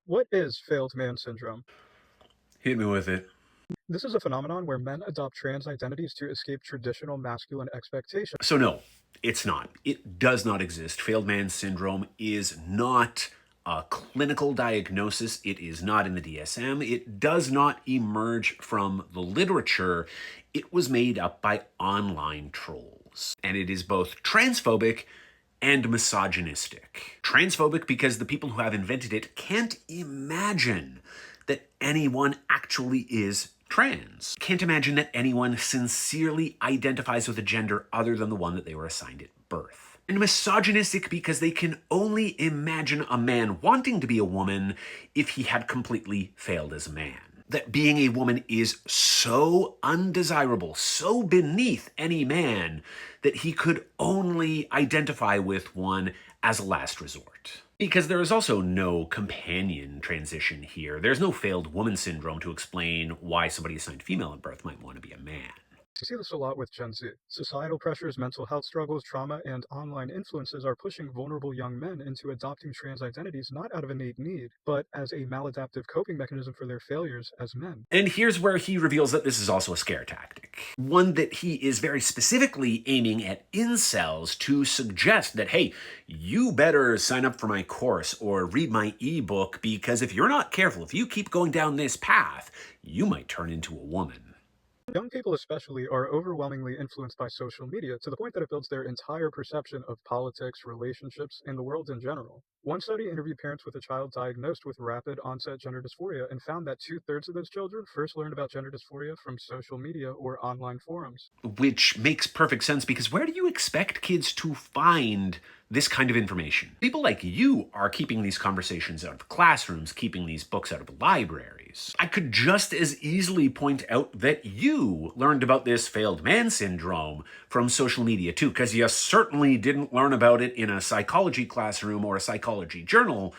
What is failed man syndrome? Hit me with it. This is a phenomenon where men adopt trans identities to escape traditional masculine expectations. So, no, it's not. It does not exist. Failed man syndrome is not a clinical diagnosis. It is not in the DSM. It does not emerge from the literature. It was made up by online trolls. And it is both transphobic and misogynistic. Transphobic because the people who have invented it can't imagine that anyone actually is trans. Can't imagine that anyone sincerely identifies with a gender other than the one that they were assigned at birth. And misogynistic because they can only imagine a man wanting to be a woman if he had completely failed as a man. That being a woman is so undesirable, so beneath any man, that he could only identify with one as a last resort. Because there is also no companion transition here. There's no failed woman syndrome to explain why somebody assigned female at birth might want to be a man. You see this a lot with Gen Z. Societal pressures, mental health struggles, trauma, and online influences are pushing vulnerable young men into adopting trans identities not out of innate need, but as a maladaptive coping mechanism for their failures as men. And here's where he reveals that this is also a scare tactic. One that he is very specifically aiming at incels to suggest that, hey, you better sign up for my course or read my ebook because if you're not careful, if you keep going down this path, you might turn into a woman. Young people especially are overwhelmingly influenced by social media to the point that it builds their entire perception of politics, relationships, and the world in general. One study interviewed parents with a child diagnosed with rapid onset gender dysphoria and found that two-thirds of those children first learned about gender dysphoria from social media or online forums. Which makes perfect sense because where do you expect kids to find this kind of information? People like you are keeping these conversations out of classrooms, keeping these books out of libraries. I could just as easily point out that you learned about this failed man syndrome from social media too, because you certainly didn't learn about it in a psychology classroom or a psychology journal,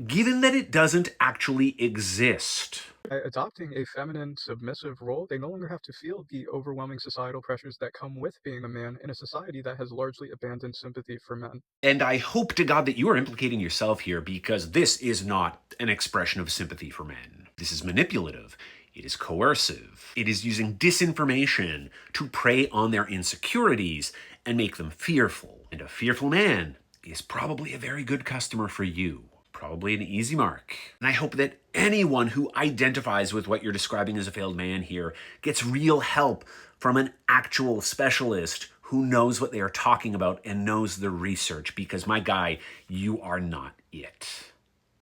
given that it doesn't actually exist. By adopting a feminine, submissive role, they no longer have to feel the overwhelming societal pressures that come with being a man in a society that has largely abandoned sympathy for men. And I hope to God that you are implicating yourself here because this is not an expression of sympathy for men. This is manipulative. It is coercive. It is using disinformation to prey on their insecurities and make them fearful. And a fearful man is probably a very good customer for you. Probably an easy mark. And I hope that anyone who identifies with what you're describing as a failed man here gets real help from an actual specialist who knows what they are talking about and knows the research, because my guy, you are not it.